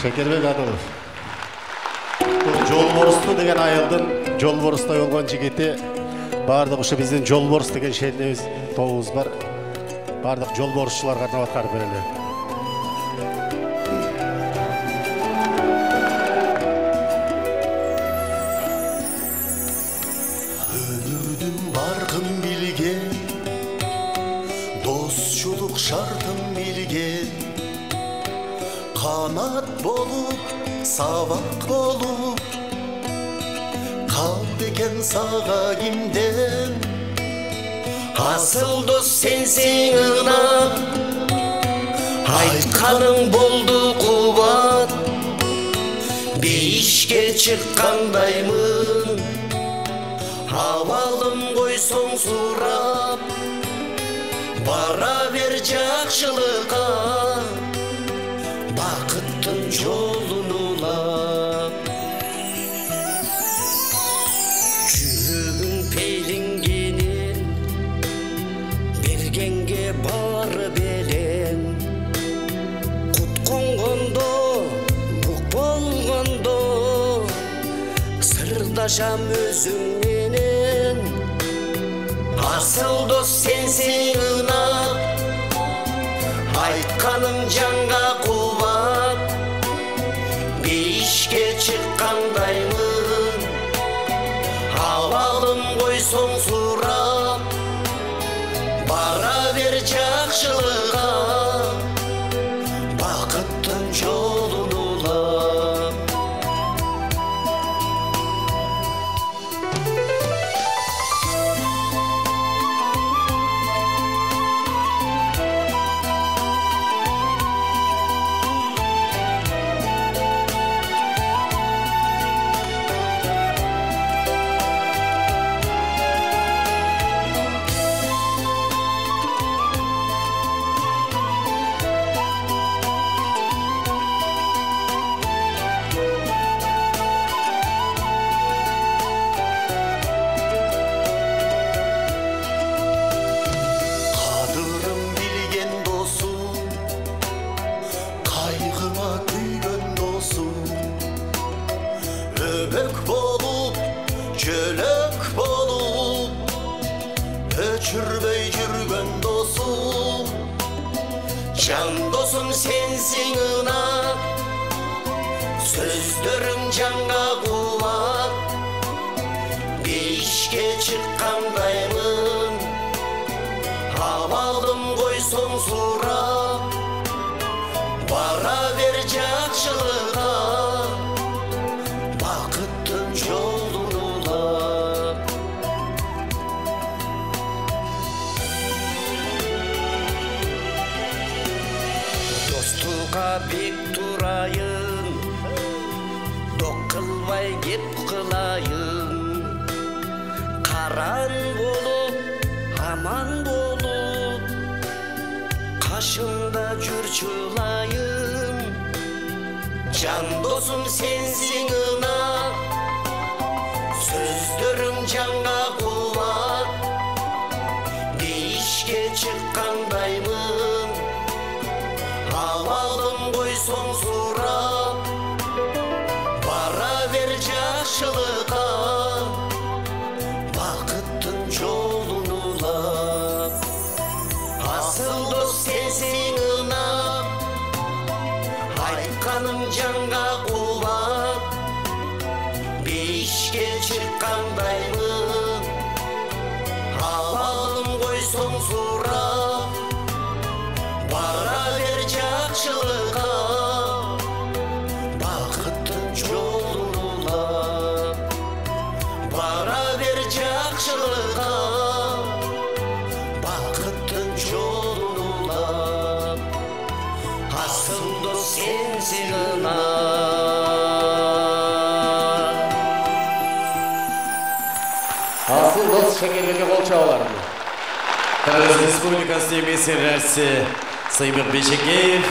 Şekerbek Adılov. Жолборыстуу деген айылдын Жолборыста болгон жигити бардык ушу биздин Жолборыс деген шенебиз тобубуз бар. Бардык жолборысчуларга арнап аткарып берели. Өмүрдүн баркын билген, достчулук шартын билген, канат болуп, сабак болуп, калды экен сага кимден? Асыл дос сенсиң ынак, айтканың болду кубат. Бейишке чыккандаймын, абалым койсоң сурап, бара бер жакшылыкка, бакыттын жолун улап. Жүрөгүң пейлингенин бергенге бары белен, кут конгондо, бук болгондо, сырдашам өзүң менен. Асыл дос сенсиң ынак, айтканың жанга кубат. Бейишке чыккандаймын, абалым койсоң сурап, бара бер жакшылыкка, бакыттын жолун улап. Öbek bolup, çölek bolup, öçürbey жүргөн dosum. Can dosum sensin ınak, sözdөрүң жанга кубат. Бейишке чыккандаймын, абалым койсоң сурап, бара бер жакшылыкка, бакыттын жолун улап. Достукка бек турайын, док кылбай кеп кылайын. Каран болуп, аман болуп, кашымда жүрчү ылайын. Can dosum sensin ınak, sözdörүң жанга кубат. Бейишке чыккандаймын, абалым койсоң сурап, бара бер жакшылыкка, бакыттын жолун улап. Асыл дос сенсиң ынак, айтканың жанга кубат. Бейишке чыккандаймын, абалым койсоң сурап, бара бер жакшылыкка, бакыттын жолун улап. Бара бер жакшылыкка, бакыттын жолун улап. Асыл дос сенсиң ынак. Asıl dost Şekerbek'e kol çağlardı. Kırgız Respublikası Temsil Reisi Sayın Beyşekeyev